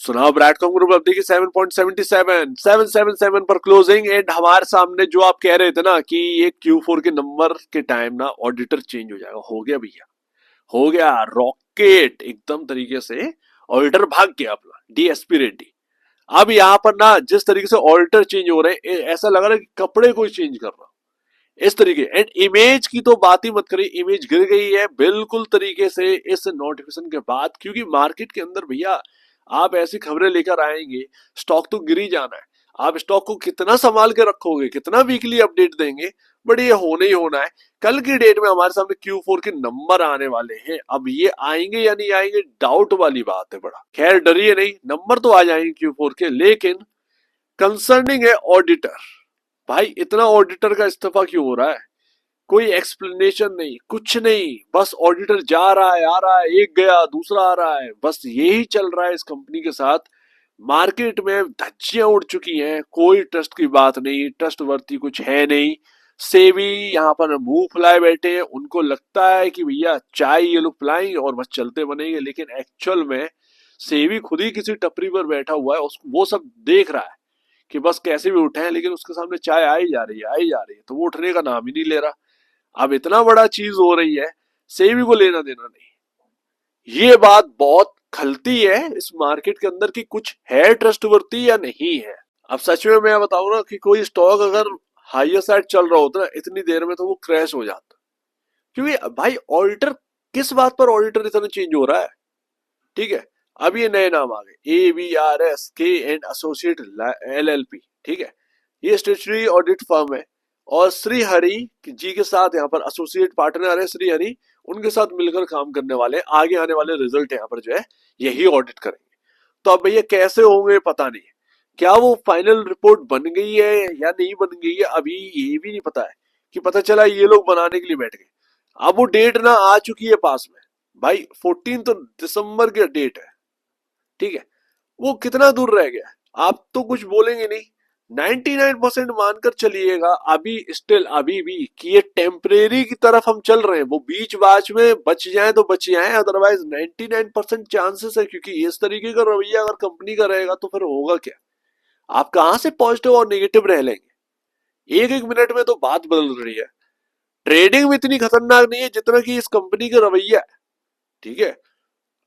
सुनाओ ब्रैडकॉम ग्रुप अब देखिए 7.77 777 पर क्लोजिंग। एंड हमारे सामने जो आप कह रहे थे ना कि ये Q4 के नंबर के टाइम ना ऑडिटर चेंज हो जाएगा, हो गया भैया, हो गया रॉकेट एकदम तरीके से। ऑडिटर भाग गया अपना डीएसपी रेड्डी। अब यहाँ पर ना जिस तरीके से ऑडिटर चेंज हो रहे हैं ऐसा लग रहा है कि कपड़े कोई चेंज कर रहा इस तरीके। एंड इमेज की तो बात ही मत करिए, इमेज गिर गई है बिल्कुल तरीके से इस नोटिफिकेशन के बाद, क्योंकि मार्केट के अंदर भैया आप ऐसी खबरें लेकर आएंगे स्टॉक तो गिर ही जाना है। आप स्टॉक को कितना संभाल के रखोगे, कितना वीकली अपडेट देंगे, बट ये होना ही होना है। कल की डेट में हमारे सामने Q4 के नंबर आने वाले हैं। अब ये आएंगे या नहीं आएंगे डाउट वाली बात है बड़ा। खैर डरिए नहीं, नंबर तो आ जाएंगे Q4 के, लेकिन कंसर्निंग है ऑडिटर। भाई इतना ऑडिटर का इस्तीफा क्यों हो रहा है? कोई एक्सप्लेनेशन नहीं, कुछ नहीं, बस ऑडिटर जा रहा है आ रहा है, एक गया दूसरा आ रहा है, बस यही चल रहा है इस कंपनी के साथ। मार्केट में धज्जियां उड़ चुकी हैं, कोई ट्रस्ट की बात नहीं, ट्रस्ट वर्ती कुछ है नहीं। सेबी यहाँ पर मुंह फुलाए बैठे हैं, उनको लगता है कि भैया चाय ये लोग पिलाएंगे और बस चलते बनेंगे, लेकिन एक्चुअल में सेबी खुद ही किसी टपरी पर बैठा हुआ है, उसको वो सब देख रहा है कि बस कैसे भी उठे, लेकिन उसके सामने चाय आई जा रही है आई जा रही है, तो वो उठने का नाम ही नहीं ले रहा। अब इतना बड़ा चीज हो रही है, सेबी को लेना देना नहीं। ये बात बहुत खलती है इस मार्केट के अंदर कि कुछ है ट्रस्टवर्दी या नहीं है। अब सच में मैं बताऊं ना कि कोई स्टॉक अगर हाईएस्ट साइड चल रहा होता ना इतनी देर में, तो वो क्रैश हो जाता। क्योंकि भाई ऑडिटर किस बात पर ऑडिटर इतना चेंज हो रहा है? ठीक है, अब ये नए नाम आ गए ABRSK & LLP। ठीक है, ये स्टेचुटरी ऑडिट फर्म है और श्री हरि जी के साथ यहाँ पर एसोसिएट पार्टनर है श्री हरि, उनके साथ मिलकर काम करने वाले। आगे आने वाले रिजल्ट यहाँ पर जो है यही ऑडिट करेंगे। तो अब भैया कैसे होंगे पता नहीं, क्या वो फाइनल रिपोर्ट बन गई है या नहीं बन गई है अभी ये भी नहीं पता है। कि पता चला ये लोग बनाने के लिए बैठ गए, अब वो डेट ना आ चुकी है पास में। भाई 14 दिसंबर की डेट है, ठीक है, वो कितना दूर रह गया? आप तो कुछ बोलेंगे नहीं, 99% मानकर चलिएगा अभी स्टिल अभी भी कि ये टेम्परेरी की तरफ हम चल रहे हैं। वो बीच बाच में बच जाए तो बच जाए, अदरवाइज 99% चांसेस है, क्योंकि इस तरीके का रवैया अगर कंपनी का रहेगा तो फिर होगा क्या? आप कहां से पॉजिटिव और नेगेटिव रह लेंगे? एक एक मिनट में तो बात बदल रही है। ट्रेडिंग में इतनी खतरनाक नहीं है जितना कि इस कंपनी का रवैया है। ठीक है,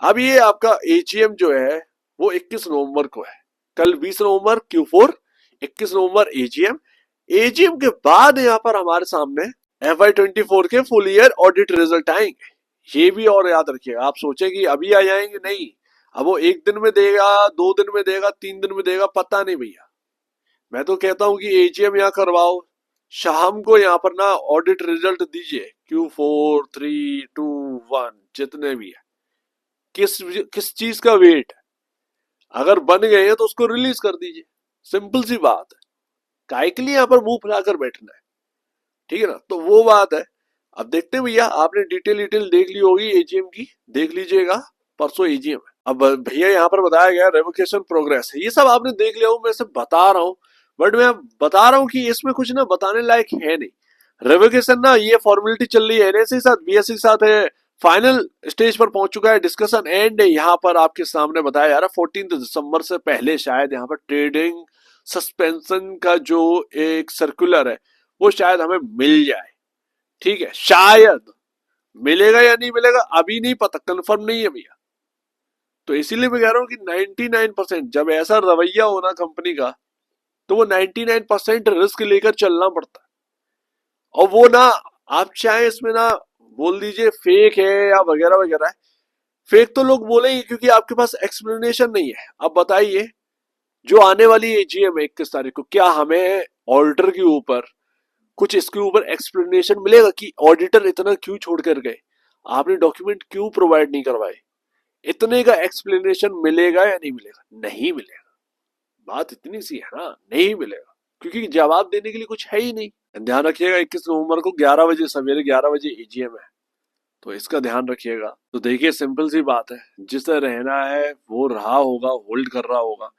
अब ये आपका एजीएम जो है वो 21 नवंबर को है। कल 20 नवंबर Q4, 21 नवंबर एजीएम। एजीएम के बाद यहाँ पर हमारे सामने FY24 के फुल ईयर ऑडिट रिजल्ट आएंगे। ये भी और याद रखिएगा, आप सोचे कि अभी आ जाएंगे, नहीं। अब वो एक दिन में देगा, 2 दिन में देगा, 3 दिन में देगा, पता नहीं भैया। मैं तो कहता हूं कि एजीएम यहाँ करवाओ, शाम को यहाँ पर ना ऑडिट रिजल्ट दीजिए, Q4 3 2 1 जितने भी है। किस किस चीज का वेट है? अगर बन गए हैं तो उसको रिलीज कर दीजिए, सिंपल सी बात है। काय के लिए यहाँ पर मुंह फुलाकर बैठना है? ठीक है ना, तो वो बात है। अब देखते हैं भैया, आपने डिटेल देख ली होगी एजीएम की, देख लीजिएगा, परसों एजीएम है। अब भैया यहाँ पर बताया गया रेवोकेशन प्रोग्रेस है, ये सब आपने देख लिया हो, मैं सब बता रहा हूँ, बट मैं बता रहा हूँ कि इसमें कुछ ना बताने लायक है नहीं। रेवोकेशन ना ये फॉर्मेलिटी चल रही है, एनएससी के साथ बीएससी के साथ है, फाइनल स्टेज पर पहुंच चुका है डिस्कशन। एंड यहाँ पर आपके सामने बताया जा रहा है 14 दिसंबर से पहले शायद यहाँ पर ट्रेडिंग सस्पेंशन का जो एक सर्कुलर है वो शायद हमें मिल जाए। ठीक है, शायद मिलेगा या नहीं मिलेगा अभी नहीं पता, कंफर्म नहीं है भैया। तो इसीलिए मैं कह रहा हूँ कि 99% जब ऐसा रवैया होना कंपनी का, तो वो 99% रिस्क लेकर चलना पड़ता है। और वो ना, आप चाहे इसमें ना बोल दीजिए फेक है या वगैरह वगैरह है, फेक तो लोग बोलेंगे क्योंकि आपके पास एक्सप्लेनेशन नहीं है। अब बताइए, जो आने वाली एजीएम है 21 तारीख को, क्या हमें ऑडिटर के ऊपर कुछ इसके ऊपर एक्सप्लेनेशन मिलेगा कि ऑडिटर इतना क्यों छोड़ कर गए, आपने डॉक्यूमेंट क्यों प्रोवाइड नहीं करवाए? इतने का एक्सप्लेनेशन मिलेगा या नहीं मिलेगा? नहीं मिलेगा। बात इतनी सी है ना, नहीं मिलेगा, क्योंकि जवाब देने के लिए कुछ है ही नहीं। ध्यान रखिएगा 21 नवंबर को 11 बजे, सवेरे 11 बजे एजीएम है, तो इसका ध्यान रखिएगा। तो देखिए सिंपल सी बात है, जिसे रहना है वो रहा होगा, होल्ड कर रहा होगा,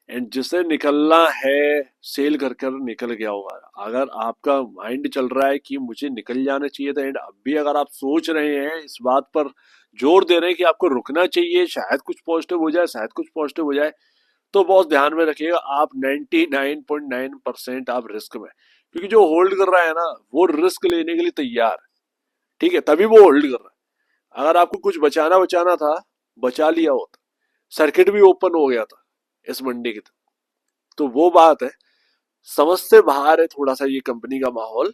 एंड जिसे निकलना है सेल कर कर निकल गया होगा। अगर आपका माइंड चल रहा है कि मुझे निकल जाना चाहिए था, एंड अब भी अगर आप सोच रहे हैं, इस बात पर जोर दे रहे हैं कि आपको रुकना चाहिए, शायद कुछ पॉजिटिव हो जाए, शायद कुछ पॉजिटिव हो जाए, तो बॉस ध्यान में रखिएगा, आप 99.9% आप रिस्क में, क्योंकि जो होल्ड कर रहा है ना वो रिस्क लेने के लिए तैयार है, ठीक है, तभी वो होल्ड कर रहा है। अगर आपको कुछ बचाना बचाना था, बचा लिया होता, सर्किट भी ओपन हो गया था इस मंडे की। तो वो बात है, समझ से बाहर है थोड़ा सा ये कंपनी का माहौल।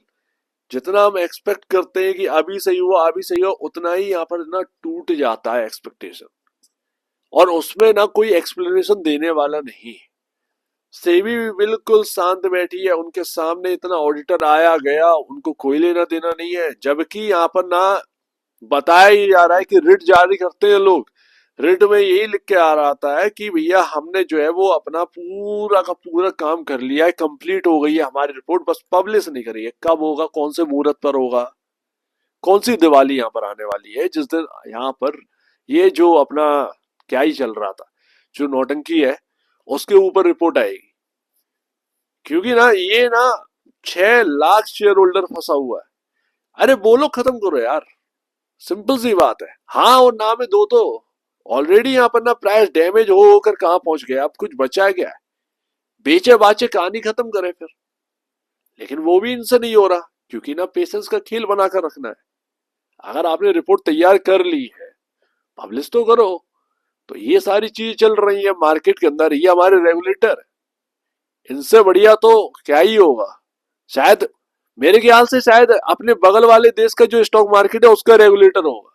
जितना हम एक्सपेक्ट करते हैं कि अभी सही हुआ अभी सही हुआ, उतना ही यहाँ पर ना टूट जाता है एक्सपेक्टेशन, और उसमें ना कोई एक्सप्लेनेशन देने वाला नहीं। सेबी भी बिल्कुल शांत बैठी है, उनके सामने इतना ऑडिटर आया गया, उनको कोई लेना देना नहीं है, जबकि यहाँ पर ना बताया ही जा रहा है कि रिट जारी करते हैं लोग। रिट में यही लिख के आ रहा है कि भैया हमने जो है वो अपना पूरा का पूरा काम कर लिया है, कंप्लीट हो गई है हमारी रिपोर्ट, बस पब्लिश नहीं करी है। कब होगा, कौन से मुहूर्त पर होगा, कौन सी दिवाली यहाँ पर आने वाली है जिस दिन यहाँ पर ये जो अपना क्या ही चल रहा था, जो नौटंकी है, उसके ऊपर रिपोर्ट आएगी। क्योंकि ना ये ना 6 लाख शेयर होल्डर फंसा हुआ है। अरे बोलो, खत्म करो यार, सिंपल सी बात है। हाँ और ना में दो तो ऑलरेडी यहाँ पर ना प्राइस डैमेज हो होकर कहाँ पहुंच गया, अब कुछ बचा है क्या है? बेचे बाचे कहानी खत्म करे फिर। लेकिन वो भी इनसे नहीं हो रहा, क्योंकि ना पेशेंस का खेल बनाकर रखना है। अगर आपने रिपोर्ट तैयार कर ली है, पब्लिश तो करो। तो ये सारी चीज चल रही है मार्केट के अंदर, ये हमारे रेगुलेटर है। इनसे बढ़िया तो क्या ही होगा, शायद मेरे ख्याल से शायद अपने बगल वाले देश का जो स्टॉक मार्केट है उसका रेगुलेटर होगा,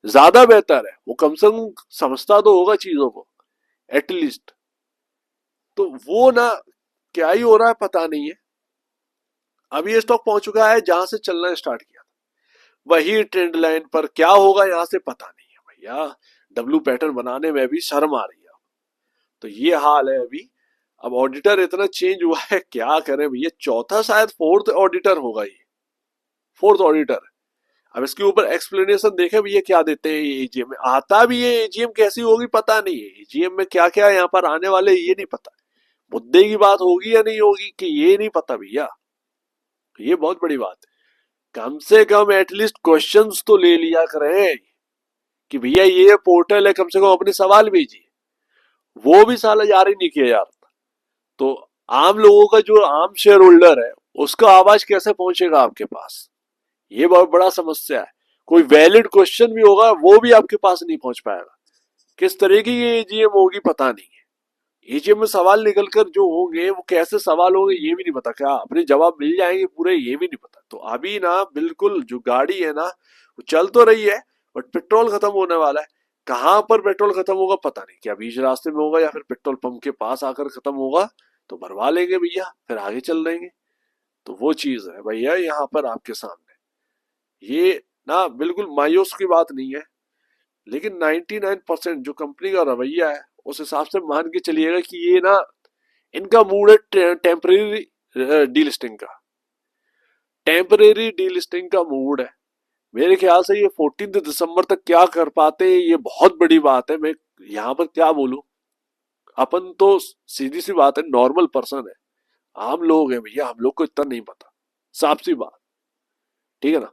ज्यादा बेहतर है। वो कम से कम समझता तो होगा चीजों को एटलीस्ट। तो वो ना क्या ही हो रहा है पता नहीं है। अब ये स्टॉक पहुंच चुका है जहां से चलना स्टार्ट किया, वही ट्रेंड लाइन पर। क्या होगा यहां से पता नहीं है भैया, डब्ल्यू पैटर्न बनाने में भी शर्म आ रही है। तो ये हाल है अभी। अब ऑडिटर इतना चेंज हुआ है, क्या करें भैया, चौथा शायद फोर्थ ऑडिटर होगा ये, फोर्थ ऑडिटर। अब इसके ऊपर एक्सप्लेनेशन देखे भैया क्या देते हैं ये एजीएम में। आता भी है एजीएम कैसी होगी पता नहीं है, एजीएम में क्या क्या यहाँ पर आने वाले ये नहीं पता, मुद्दे की बात होगी या नहीं होगी कि ये नहीं पता भैया। ये बहुत बड़ी बात है। कम से कम एटलीस्ट क्वेश्चंस तो ले लिया करें कि भैया ये पोर्टल है, कम से कम अपने सवाल भेजिए। वो भी साला जारी नहीं किया जा रहा। तो आम लोगों का जो आम शेयर होल्डर है उसका आवाज कैसे पहुंचेगा आपके पास, ये बहुत बड़ा समस्या है। कोई वैलिड क्वेश्चन भी होगा वो भी आपके पास नहीं पहुंच पाएगा। किस तरह की ये एजीएम होगी पता नहीं है। एजीएम में सवाल निकलकर जो होंगे वो कैसे सवाल होंगे ये भी नहीं पता, क्या अपने जवाब मिल जाएंगे पूरे ये भी नहीं पता। तो अभी ना बिल्कुल जो गाड़ी है ना वो चल तो रही है, बट पेट्रोल खत्म होने वाला है। कहां पर पेट्रोल खत्म होगा पता नहीं, क्या बीच रास्ते में होगा या फिर पेट्रोल पंप के पास आकर खत्म होगा, तो भरवा लेंगे भैया फिर आगे चल देंगे। तो वो चीज है भैया यहाँ पर आपके सामने। ये ना बिल्कुल मायूस की बात नहीं है, लेकिन 99% जो कंपनी का रवैया है उस हिसाब से मान के चलिएगा कि ये ना इनका मूड है टेम्परेरी डीलिस्टिंग का, टेम्परेरी डीलिस्टिंग का मूड है। मेरे ख्याल से ये 14 दिसंबर तक क्या कर पाते हैं ये बहुत बड़ी बात है। मैं यहाँ पर क्या बोलूं, अपन तो सीधी सी बात है नॉर्मल पर्सन है, आम लोग हैं भैया, हम लोग को इतना नहीं पता, साफ सी बात, ठीक है ना।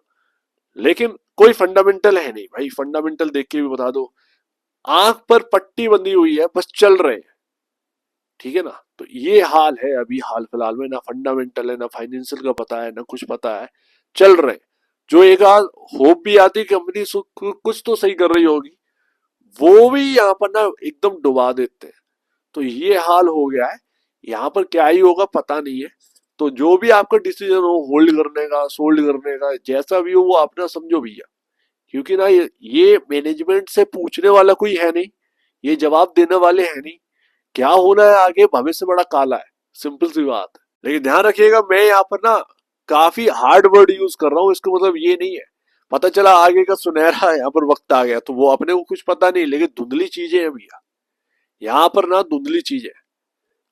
लेकिन कोई फंडामेंटल है नहीं भाई, फंडामेंटल देख के भी बता दो, आंख पर पट्टी बंधी हुई है, बस चल रहे हैं, ठीक है ना। तो ये हाल है अभी हाल फिलहाल में, ना फंडामेंटल है ना फाइनेंशियल का पता है ना कुछ पता है, चल रहे हैं। जो एक आध होप भी आती कंपनी कुछ तो सही कर रही होगी, वो भी यहाँ पर ना एकदम डुबा देते हैं। तो ये हाल हो गया है, यहाँ पर क्या ही होगा पता नहीं है। तो जो भी आपका डिसीजन हो, होल्ड करने का सोल्ड करने का जैसा भी हो वो अपना समझो भैया। क्योंकि ना ये मैनेजमेंट से पूछने वाला कोई है नहीं, ये जवाब देने वाले है नहीं। क्या होना है आगे, भविष्य बड़ा काला है, सिंपल सी बात है। लेकिन ध्यान रखिएगा मैं यहाँ पर ना काफी हार्ड वर्ड यूज कर रहा हूँ, इसका मतलब ये नहीं है पता चला आगे का सुनहरा यहाँ पर वक्त आ गया तो वो अपने को कुछ पता नहीं। लेकिन धुंधली चीजें हैं भैया, यहाँ पर ना धुंधली चीजें,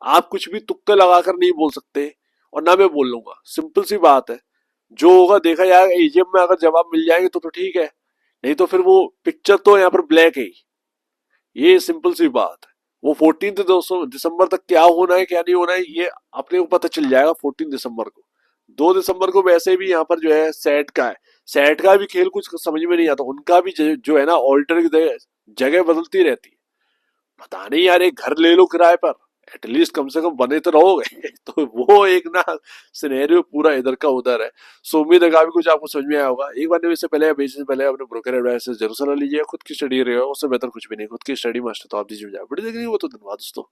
आप कुछ भी तुक्का लगाकर नहीं बोल सकते, और ना मैं बोल लूंगा, सिंपल सी बात है। जो होगा देखा जाएगा, एजीएम में अगर जवाब मिल जाएंगे तो ठीक है, नहीं तो फिर वो पिक्चर तो यहाँ पर ब्लैक है ही। ये सिंपल सी बात है। वो 14 दिसंबर तक क्या होना है क्या नहीं होना है ये अपने को पता चल जाएगा 14 दिसंबर को। 2 दिसंबर को वैसे भी यहाँ पर जो है सेट का है, सेट का भी खेल कुछ समझ में नहीं आता, उनका भी जो है ना ऑल्टर की जगह बदलती रहती है। पता नहीं यार, एक घर ले लो किराए पर, एटलीस्ट कम से कम बने तो रहोगे। तो वो एक ना सिनेरियो पूरा इधर का उधर है। सो उम्मीद है काफी कुछ आपको समझ में आया होगा। एक बार इससे पहले या बेचने से पहले अपने ब्रोकर एडवाइस से जरूर सलाह लीजिए। खुद की स्टडी रहे, उससे बेहतर कुछ भी नहीं। खुद की स्टडी मस्ट है तो आप दीजिए। वीडियो देखने को तो धन्यवाद दोस्तों।